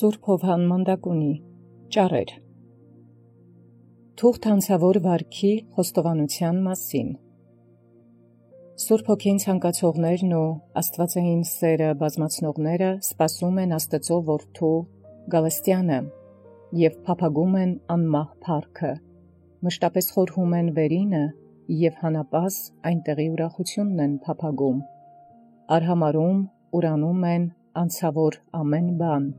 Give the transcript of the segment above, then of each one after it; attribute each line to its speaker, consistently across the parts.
Speaker 1: Սուրբ Հովհան Մանդակունի ճառեր Թուղթ հանցավոր վարքի խոստովանության մասին Սուրբ Հոգին ցանկացողներն ու աստվածային սերը բազմացնողները սպասում են Աստծո որդու Գալստյանը և փափագում են անմահ փառքը, մշտապես խորհում են վերինը և հանապազ այնտեղի ուրախությունն են փափագում, արհամարում ուրանում են անցավոր ամեն բան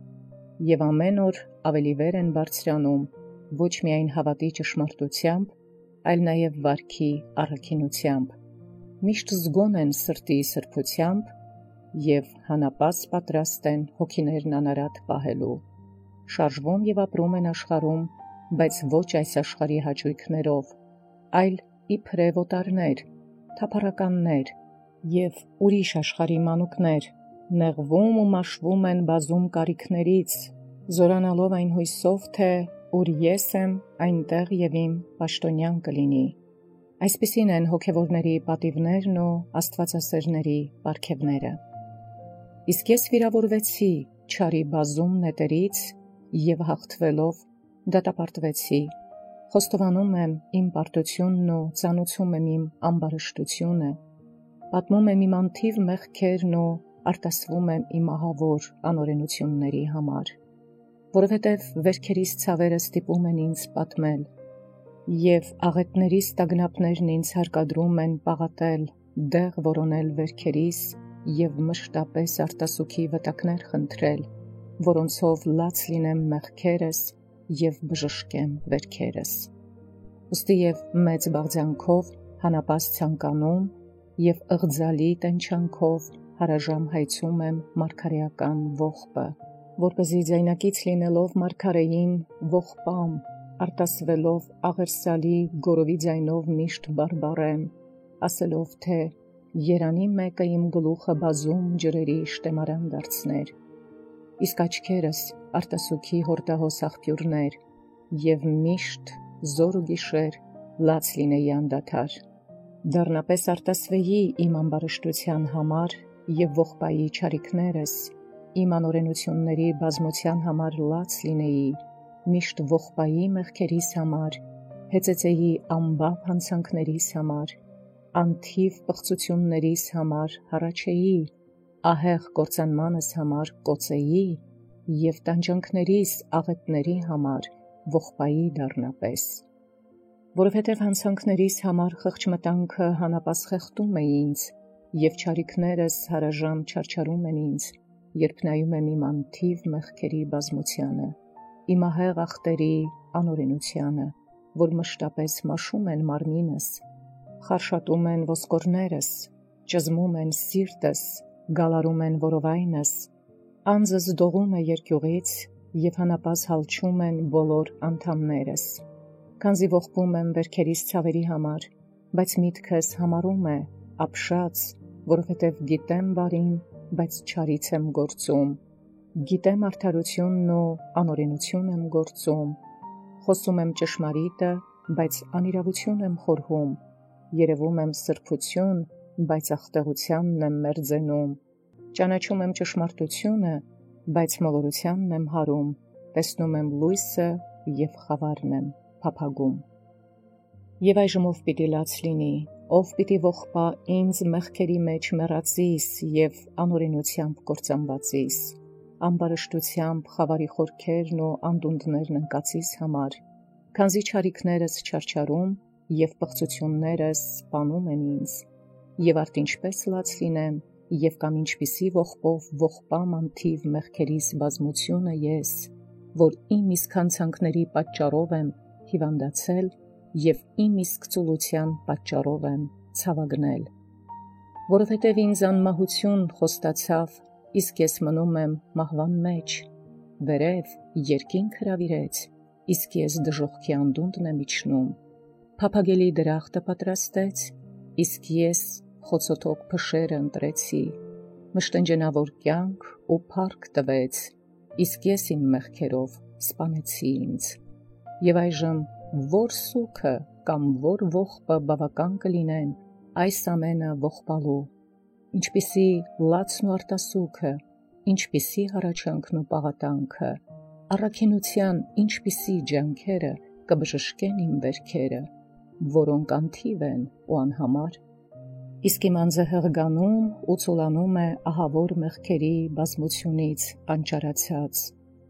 Speaker 1: և ամեն օր ավելի վեր են բարձրանում ոչ միայն հավատի ճշմարտությամբ, այլ նաև վարքի առաքինությամբ, միշտ զգոն են սրտի սրբությամբ և հանապազ պատրաստ են հոգիներն անարատ պահելու, շարժվում և ապրում են աշխարհում, բայց ոչ այս աշխարհի հաճույքներով, այլ իբրև օտարներ, թափառականներ և ուրիշ աշխարհի մանուկներ, նեղվում ու մաշվում են բազում կարիքներից, զորանալով այն հույսով, թե ուր ես եմ, այնտեղ և իմ պաշտոնյան կլինի։ Այսպիսին են հոգևորների պատիվներն ու աստվածասերների պարգևները։ Իսկ ես վիրավորվեցի չարի բազում նետերից և հաղթվելով դատապարտվեցի, խոստովանում եմ իմ պարտությունն ու ծանուցում եմ իմ ամբարշտությունը, պատմում եմ իմ անթիվ մեղքերն ու արտասվում եմ իմ ահավոր անօրենությունների համար, որովհետև վերքերիս ցավերը ստիպում են ինձ պատմել, և աղետներիս տագնապներն ինձ հարկադրում են պաղատել, դեղ որոնել վերքերիս և մշտապես արտասուքի վտակներ խնդրել, որոնցով լաց լինեմ մեղքերս և բժշկեմ վերքերս։ Ուստի և մեծ բաղձանքով հանապազ ցանկանում և ըղձալի տենչանքով հարաժամ հայցում եմ մարգարեական ողբը, որպեսզի ձայնակից լինելով մարգարեին ողբամ, արտասվելով աղերսալի գորովի ձայնով միշտ բարբառեմ, ասելով, թե երանի մեկը իմ գլուխը բազում ջրերի շտեմարան դարձներ, իսկ աչքերս արտասուքի հորդահոս աղբյուրներ, և միշտ զոր ու գիշեր լաց լինեի անդադար, դառնապես արտասվեի իմ ամբարշտության համար և ողբայի չարիքներս, իմ անօրենությունների բազմության համար լաց լինեի, միշտ ողբայի մեղքերիս համար, հեծեծեի ամբապ հանցանքներիս համար, անթիվ պղծություններիս համար հառաչեի, ահեղ կործանմանս համար կոծեի և տանջանքներիս աղետների համար ողբայի դառնապես, որովհետև հանցանքներիս համար խղճմտանքը հանապազ խեղդում է ինձ և չարիքներս հարաժամ չարչարում են ինձ, երբ նայում եմ իմ անթիվ մեղքերի բազմությանը, իմ ահեղ ախտերի անօրենությանը, որ մշտապես մաշում են մարմինս, խարշատում են ոսկորներս, ճզմում են սիրտս, գալարում են որովայնս, անձս դողում է երկյուղից և հանապազ հալչում են բոլոր անդամներս, քանզի ողբում եմ վերքերիս ցավերի համար, բայց միտքս համարում է, ապշած, որովհետև գիտեմ բարին, բայց չարից եմ գործում, գիտեմ արդարությունն ու անօրենություն եմ գործում, խոսում եմ ճշմարիտը, բայց անիրավություն եմ խորհում, երևում եմ սրբություն, բայց աղտեղությանն եմ մերձենում, ճանաչում եմ ճշմարտությունը, բայց մոլորությանն եմ հարում, տեսնում եմ լույսը և խավարն եմ փափագում։ Եվ այժմ ով պիտի լաց լինի, ով պիտի ողբա ինձ մեղքերի մեջ մեռածիս և անօրենությամբ կործանվածիս, ամբարշտությամբ խավարի խորքերն ու անդունդներն ընկածիս համար, քանզի չարիքներս չարչարում և պղծություններս սպանում են ինձ, և արդ ինչպես լաց լինեմ, և կամ ինչպիսի ողբով ողբամ անթիվ մեղքերիս բազմությունը ես, որ իմ իսկ հանցանքների պատճառով եմ հիվանդացել և իմ իսկ ծուլության պատճառով եմ ցավագնել, որովհետև ինձ անմահություն խոստացավ, իսկ ես մնում եմ մահվան մեջ, վերև երկինք հրավիրեց, իսկ ես դժոխքի անդունդն եմ իջնում, փափագելի դրախտը պատրաստեց, իսկ ես խոցոթոք փշերը ընտրեցի, մշտնջենավոր կյանք ու փառք տվեց, իսկ ես իմ մեղքերով սպանեցի ինձ, և այժմ որ սուգը կամ որ ողբը բավական կլինեն այս ամենը ողբալու, ինչպիսի լացն ու արտասուքը, ինչպիսի հառաչանքն ու պաղատանքը, առաքինության ինչպիսի ջանքերը կբժշկեն իմ վերքերը, որոնք անթիվ են ու անհամար։ Իսկ իմ անձը հղգանում ու ցուլանում է ահավոր մեղքերի բազմությունից անճարացած,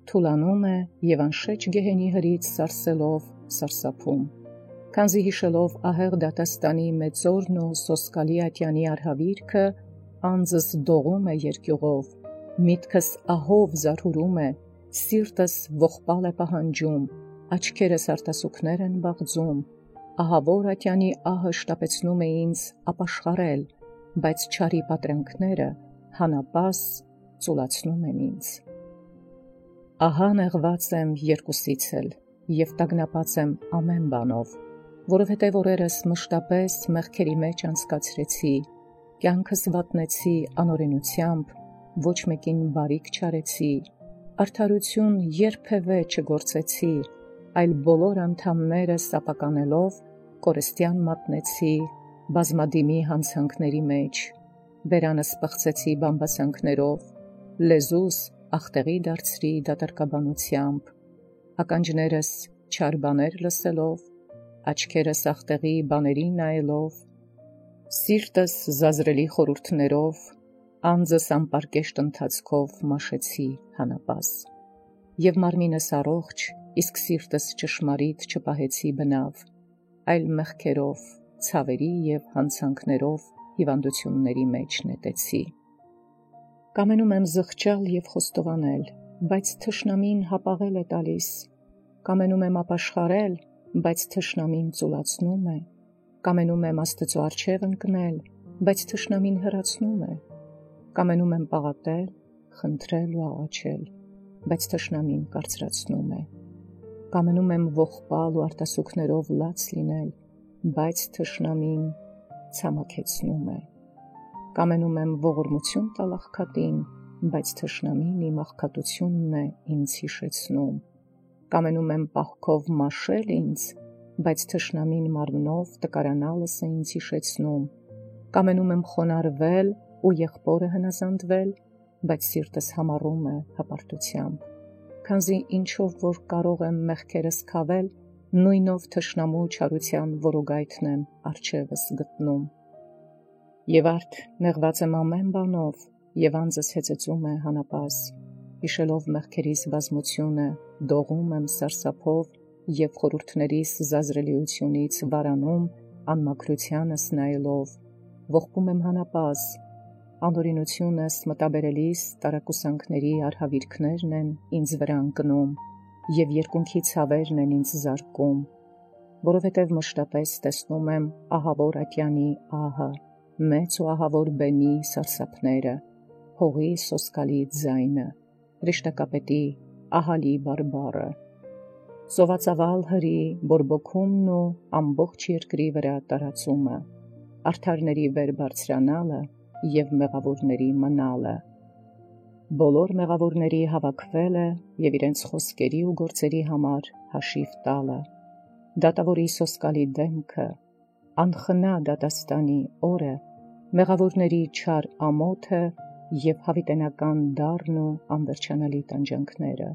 Speaker 1: թուլանում է և անշեջ գեհենի հրից սարսելով սարսափում, քանզի հիշելով ահեղ դատաստանի մեծորն ու սոսկալի ատյանի արհավիրքը, անձս դողում է երկյուղով, միտքս ահով զարհուրում է, սիրտս ողբալ է պահանջում, աչքերս արտասուքներ են բաղձում, ահավոր ատյանի ահը շտապեցնում է ինձ ապաշխարել, բայց չարի պատրանքները հանապաս ծուլացնում են ինձ։ Ահա նեղված եմ երկուսից էլ, և տագնապած եմ ամեն բանով, որովհետև օրերս մշտապես մեղքերի մեջ անցկացրեցի, կյանքս վատնեցի անօրենությամբ, ոչ մեկին բարիք չարեցի, արդարություն երբևէ չգործեցի, այլ բոլոր անդամներս ապականելով կորստյան մատնեցի բազմադիմի հանցանքների մեջ, բերանս պղծեցի բամբասանքներով, լեզուս ախտեղի դարձրի դատարկաբանությամբ, ականջներս չար բաներ լսելով, աչքերս ախտեղի բաների նայելով, սիրտս զազրելի խորհուրդներով, անձս անպարկեշտ ընթացքով մաշեցի հանապաս, և մարմինս առողջ, իսկ սիրտս ճշմարիտ չպահեցի բնավ, այլ մեղքերով, ցավերի և հանցանքներով հիվանդությունների մեջ նետեցի։ Կամենում եմ զղջալ և խոստովանել, բայց թշնամին հապաղել է տալիս, կամենում եմ ապաշխարել, բայց թշնամին ծուլացնում է, կամենում եմ Աստծո առջև ընկնել, բայց թշնամին հեռացնում է, կամենում եմ պաղատել, խնդրել ու աղաչել, բայց թշնամին կարծրացնում է, կամենում եմ ողբալ ու արտասուքներով լաց լինել, բայց թշնամին ցամաքեցնում է, կամենում եմ ողորմություն տալ աղքատին, բայց թշնամին իմ աղքատությունն է ինձ հիշեցնում, կամենում եմ պահքով մաշել ինձ, բայց թշնամին մարմնով տկարանալս է ինձ հիշեցնում, կամենում եմ խոնարհվել ու եղբորը հնազանդվել, բայց սիրտս համառում է հպարտությամբ, քանզի ինչով որ կարող եմ մեղքերս քավել, նույնով թշնամու չարության որոգայթն եմ առջևս գտնում։ Եվ արդ նեղված եմ ամեն բանով, և անձս հեծեծում է հանապաս, հիշելով մեղքերիս բազմությունը, դողում եմ սարսափով և խորհուրդներիս զազրելիությունից վարանում անմաքրությանս նայելով, ողբում եմ հանապաս, անօրենությունս մտաբերելիս տարակուսանքների արհավիրքներն են ինձ վրա ընկնում, և երկունքի ցավերն են ինձ զարկում, որովհետև մշտապես տեսնում եմ ահավոր ատյանի ահը, մեծ ու ահավոր բեմի սարսափները, հողի սոսկալի ձայնը, հրեշտակապետի ահալի բարբառը, սովածավալ հրի բորբոքումն ու ամբողջ երկրի վրա տարածումը, արդարների վեր բարձրանալը և մեղավորների մնալը, բոլոր մեղավորների հավաքվելը և իրենց խոսքերի ու գործերի համար հաշիվ տալը, դատավորի սոսկալի դեմքը, անխնա դատաստանի օրը, մեղավորների չար ամոթը և հավիտենական դառն ու անվերջանալի տանջանքները,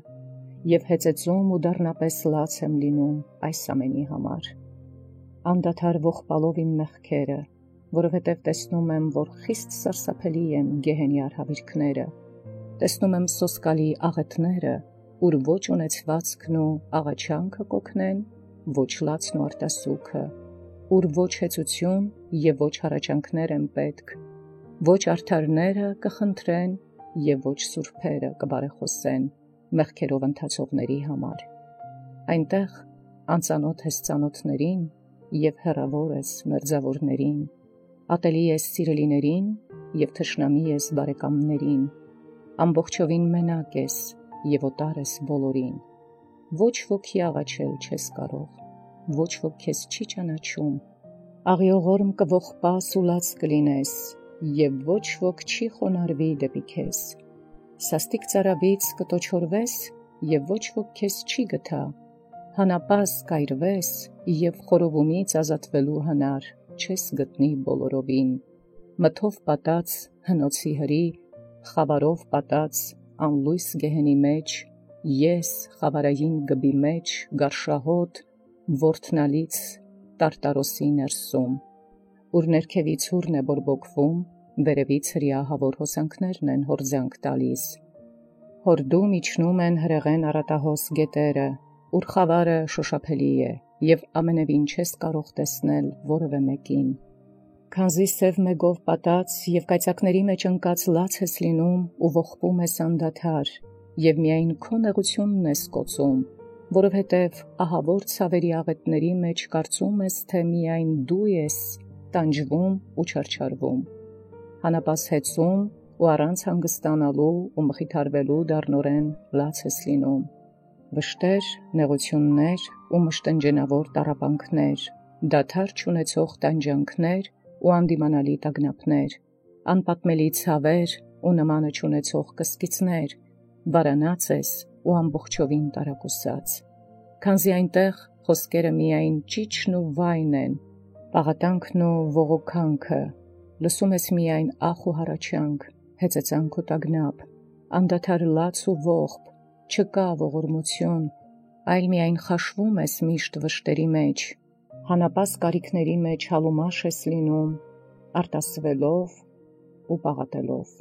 Speaker 1: և հեծեծում ու դառնապես լաց եմ լինում այս ամենի համար, անդադար ողբալով իմ մեղքերը, որովհետև տեսնում եմ, որ խիստ սարսափելի են գեհենի արհավիրքները, տեսնում եմ սոսկալի աղետները, ուր ոչ ունեցվածքն ու աղաչանքը կօգնեն, ոչ լացն ու արտասուքը, ուր ոչ հեծություն և ոչ հառաչանքներ են պետք, ոչ արդարները կխնդրեն և ոչ սուրբերը կբարեխոսեն մեղքերով ընթացողների համար, այնտեղ անծանոթ ես ծանոթներին և հեռավոր ես մերձավորներին, ատելի ես սիրելիներին և թշնամի ես բարեկամներին, ամբողջովին մենակ ես և օտար ես բոլորին, ոչ ոքի աղաչել չես կարող, ոչ ոք քեզ չի ճանաչում, աղիողորմ կողբաս ու լաց կլինես, և ոչ ոք չի խոնարհվի դեպի քեզ, սաստիկ ծարավից կտոչորվես և ոչ ոք քեզ չի գթա, հանապաս կայրվես և խորովումից ազատվելու հնար չես գտնի բոլորովին, մթով պատած հնոցի հրի, խավարով պատած անլույս գեհենի մեջ ես խավարային գբի մեջ գարշահոտ որդնալից տարտարոսի ներսում, ուր ներքևից հուրն է բորբոքվում, վերևից հրիահավոր հոսանքներն են հորձանք տալիս, հորդում իջնում են հրեղեն առատահոս գետերը, ուր խավարը շոշափելի է, և ամենևին չես կարող տեսնել որևէ մեկին, քանզի սև մեգով պատած և կայծակների մեջ ընկած լաց ես լինում ու ողբում ես անդադար, և միայն քո նեղությունն ես կոծում, որովհետև ահավոր ցավերի աղետների մեջ կարծում ես, թե միայն դու ես տանջվում ու չարչարվում, հանապաս հեծում ու առանց հանգստանալու ու մխիթարվելու դառնորեն լաց ես լինում, վշտեր, նեղություններ ու մշտնջենավոր տառապանքներ, դադար չունեցող տանջանքներ ու անդիմանալի տագնապներ, անպատմելի ցավեր ու նմանը չունեցող կսկիծներ, վարանած ես ու ամբողջովին տարակուսած, քանզի այնտեղ խոսքերը միայն ճիչն ու վայն են, պաղատանքն ու ողոքանքը, լսում ես միայն ախ ու հառաչանք, հեծեծանք ու տագնապ, անդադար լաց ու ողբ, չկա ողորմություն, այլ միայն խաշվում ես միշտ վշտերի մեջ, հանապաս կարիքների մեջ հալումաշ ես լինում, արտասվելով ու պաղատելով,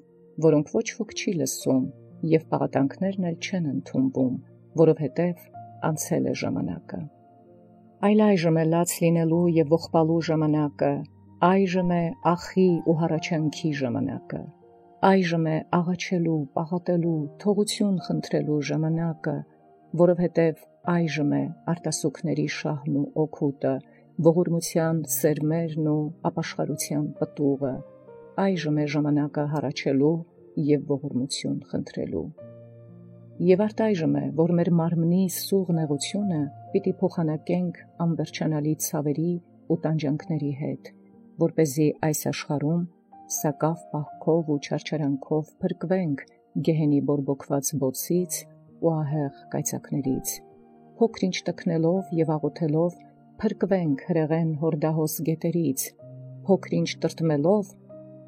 Speaker 1: որոնք ոչ ոք չի լսում, և պաղատանքներն էլ չեն ընդունվում, որովհետև անցել է ժամանակը։ Այլ այժմ է լաց լինելու և ողբալու ժամանակը, այժմ է ախի ու հառաչանքի ժամանակը, այժմ է աղաչելու, պաղատելու, թողություն խնդրելու ժամանակը, որովհետև այժմ է արտասուքների շահն ու օգուտը, ողորմության սերմերն ու ապաշխարության պտուղը, այժմ է ժամանակը հառաչելու և ողորմություն խնդրելու։ Եվ արտայժմ է, որ մեր մարմնի սուղ նեղությունը պիտի փոխանակենք անվերջանալի ցավերի ու տանջանքների հետ, որպեսզի այս աշխարհում սակավ պահքով ու չարչարանքով փրկվենք գեհենի բորբոքված բոցից ու ահեղ կայծակներից, փոքր-ինչ տքնելով և աղոթելով փրկվենք հրեղեն հորդահոս գետերից, փոքր-ինչ տրտմելով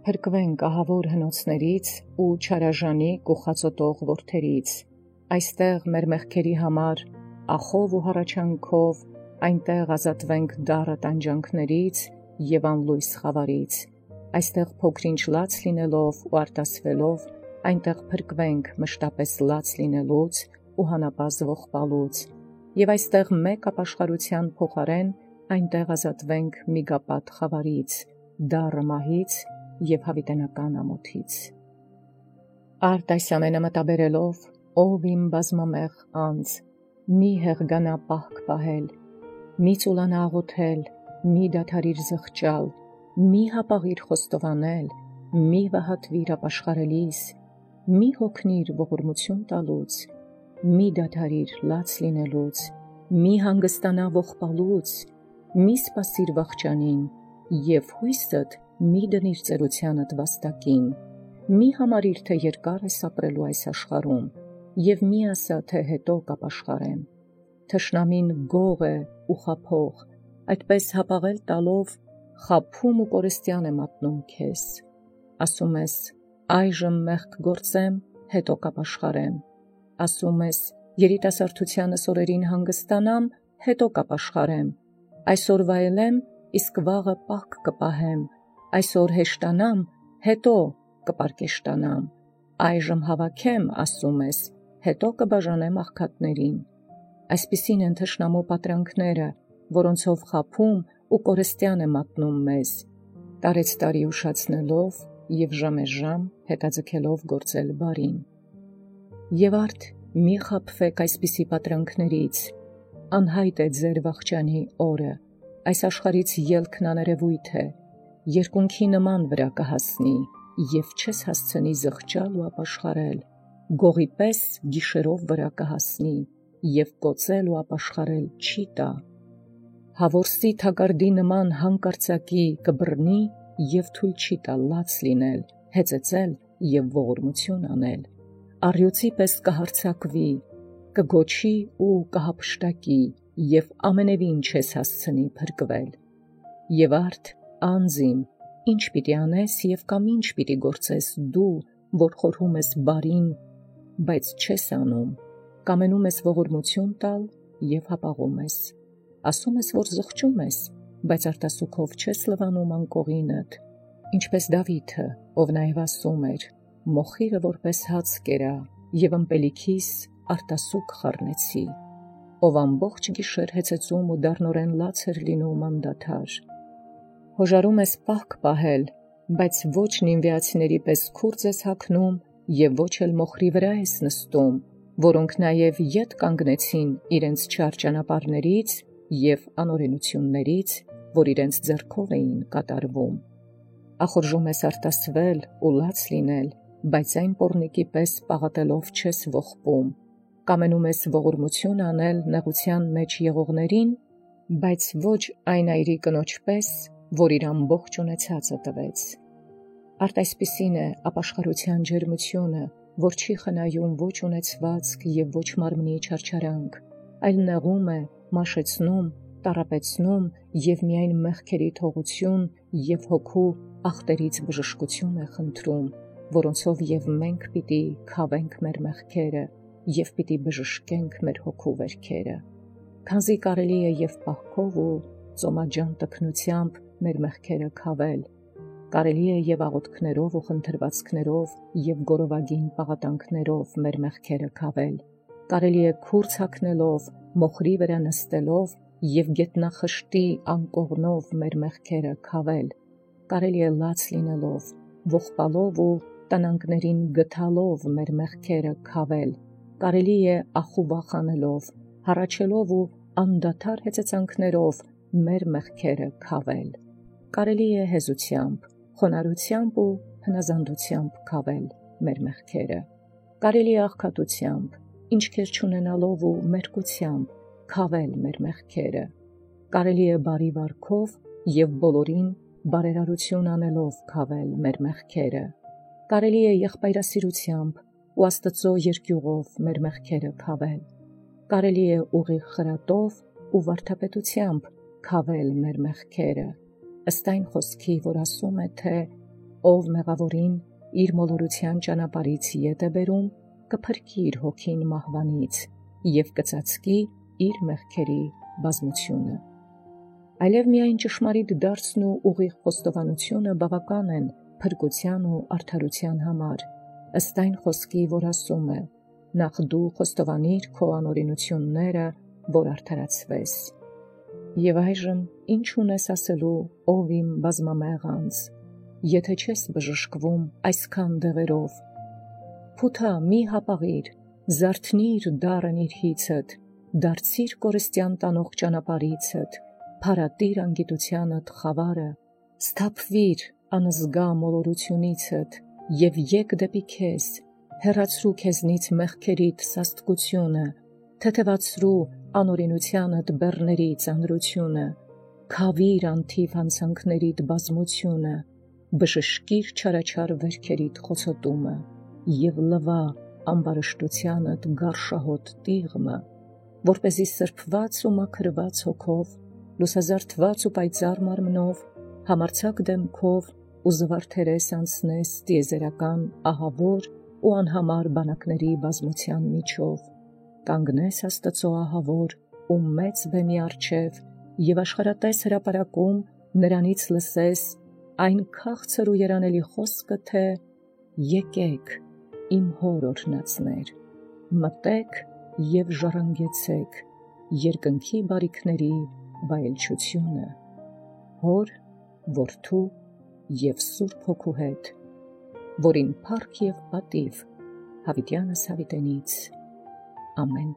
Speaker 1: փրկվենք ահավոր հնոցներից ու չարաժանիկ ու խածոտող որդերից, այստեղ մեր մեղքերի համար ախով ու հառաչանքով, այնտեղ ազատվենք դառը տանջանքներից և անլույս խավարից, այստեղ փոքր-ինչ լաց լինելով ու արտասվելով, այնտեղ փրկվենք մշտապես լաց լինելուց ու հանապազ ողբալուց, և այստեղ մեկ ապաշխարության փոխարեն այնտեղ ազատվենք միգապատ խավարից, դառը մահից և հավիտենական ամոթից։ Արդ այս ամենը մտաբերելով, ով իմ բազմամեղ անձ, մի հեղգանա պահք պահել, մի ծուլանա աղոթել, մի դադարիր զղջալ, մի հապաղիր խոստովանել, մի վհատվիր ապաշխարելիս, մի հոգնիր ողորմություն տալուց, մի դադարիր լաց լինելուց, մի հանգստանա ողբալուց, մի սպասիր վախճանին, և հույսդ մի դնիր ծերությանդ վաստակին, մի համարիր, թե երկար ես ապրելու այս աշխարհում, և մի ասա, թե հետո կապաշխարեմ, թշնամին գող է ու խաբող, այդպես հապաղել տալով խաբում ու կորստյան է մատնում քեզ, ասում ես, այժմ մեղք գործեմ, հետո կապաշխարեմ, ասում ես, երիտասարդությանս օրերին հանգստանամ, հետո կապաշխարեմ, այսօր վայելեմ, իսկ վաղը պահք կպահեմ, այսօր հեշտանամ, հետո կպարկեշտանամ, այժմ հավաքեմ, ասում ես, հետո կբաժանեմ աղքատներին, այսպիսին են թշնամու պատրանքները, որոնցով խաբում ու կորստյան է մատնում մեզ, տարեցտարի ուշացնելով և ժամեժամ հետաձգելով գործել բարին։ Եվ արդ մի խաբվեք այսպիսի պատրանքներից, անհայտ է ձեր վախճանի օրը, այս աշխարհից ելքն աներևույթ է, երկունքի նման վրա կհասնի, և չես հասցնի զղջալ ու ապաշխարել, գողի պես գիշերով վրա կհասնի, և կոծել ու ապաշխարել չի տա, հավորսի թակարդի նման հանկարծակի կբռնի և թույլ չի տա լաց լինել, հեծեծել և ողորմություն անել, առյուծի պես կհարձակվի, կգոչի ու կհափշտակի, և ամենևին չես հասցնի փրկվել։ Եվ արդ անձին, ինչ պիտի անես և կամ ինչ պիտի գործես դու, որ խորհում ես բարին, բայց չես անում, կամենում ես ողորմություն տալ և հապաղում ես, ասում ես, որ զղջում ես, բայց արտասուքով չես լվանում անկողինդ, ինչպես Դավիթը, ով նաև ասում էր, մոխիրը որպես հաց կերա, և ըմպելիքիս արտասուք խառնեցի, ով ամբողջ գիշեր հեծեծում ու դառնորեն լաց էր լինում անդադար։ Հոժարում ես պահք պահել, բայց ոչ նինվեացիների պես քուրձ ես հագնում և ոչ էլ մոխրի վրա ես նստում, որոնք նաև ետ կանգնեցին իրենց չար ճանապարհներից և անօրենություններից, որ իրենց ձեռքով էին կատարվում։ Ախորժում ես արտասվել ու լաց լինել, բայց այն պոռնիկի պես պաղատելով չես ողբում, կամենում ես ողորմություն անել նեղության մեջ եղողներին, բայց ոչ այն այրի կնոջ պես, որ իր ամբողջ ունեցածը տվեց։ Արդ այսպիսին է ապաշխարության ջերմությունը, որ չի խնայում ոչ ունեցվածք և ոչ մարմնի չարչարանք, այլ նեղում է, մաշեցնում, տառապեցնում և միայն մեղքերի թողություն և հոգու ախտերից բժշկություն է խնդրում, որոնցով և մենք պիտի քավենք մեր մեղքերը և պիտի բժշկենք մեր հոգու վերքերը, քանզի կարելի է և պահքով ու ծոմաջան տքնությամբ մեր մեղքերը քավել, կարելի է և աղոթքներով ու խնդրվածքներով և գորովագին պաղատանքներով մեր մեղքերը քավել, կարելի է քուրձ հագնելով, մոխրի վրա նստելով և գետնախշտի անկողնով մեր մեղքերը քավել, կարելի է լաց լինելով, ողբալով ու տնանքներին գթալով մեր մեղքերը քավել, կարելի է ախուվախ անելով, հառաչելով ու անդադար հեծեծանքներով մեր մեղքերը քավել, կարելի է հեզությամբ, խոնարհությամբ ու հնազանդությամբ քավել մեր մեղքերը, կարելի է աղքատությամբ, ինչքեր չունենալով ու մերկությամբ քավել մեր մեղքերը, կարելի է բարի վարքով և բոլորին բարերարություն անելով քավել մեր մեղքերը, կարելի է եղբայրասիրությամբ ու Աստծո երկյուղով մեր մեղքերը քավել, կարելի է ուղիղ խրատով ու վարդապետությամբ քավել մեր մեղքերը, ըստ այն խոսքի, որ ասում է, թե ով մեղավորին իր մոլորության ճանապարհից ետ է բերում, կփրկի իր հոգին մահվանից և կծածկի իր մեղքերի բազմությունը։ Այլև միայն ճշմարիտ դարձն ու ուղիղ խոստովանությունը բավական են փրկության ու արդարության համար, ըստ այն խոսքի, որ ասում է. նախ դու խոստովանիր քո անօրենությունները, որ արդարացվես։ Եվ այժմ ինչ ունես ասելու, ով իմ բազմամեղ անձ, եթե չես բժշկվում այսքան դեղերով։ Փութա մի հապաղիր, զարթնիր դառն իր հիցդ, դարձիր կորստյան տանող ճանապարհիցդ, փարատիր անգիտությանդ խավարը, սթափվիր անզգա մոլորությունիցդ և եկ դեպի քեզ, հեռացրու քեզնից մեղքերիդ սաստկությունը, թեթևացրու անօրենությանդ բեռների ծանրությունը, քավիր անթիվ հանցանքներիդ բազմությունը, բժշկիր չարաչար վերքերիդ խոցոտումը և լվա ամբարշտությանդ գարշահոտ տիղմը, որպեսզի սրբված ու մաքրված հոգով, լուսազարդված ու պայծառ մարմնով, համարձակ դեմքով ու զվարթերես անցնես տիեզերական ահավոր ու անհամար բանակների բազմության միջով, կանգնես Աստծո ահավոր ու մեծ բեմի առջև և աշխարհատես հրապարակում նրանից լսես այն քաղցր ու երանելի խոսքը, թե եկեք իմ հոր օրհնածներ, մտեք և ժառանգեցեք երկնքի բարիքների վայելչությունը, Հոր, Որդու և Սուրբ Հոգու հետ, որին փառք և պատիվ հավիտյանս հավիտենից։ Ամեն։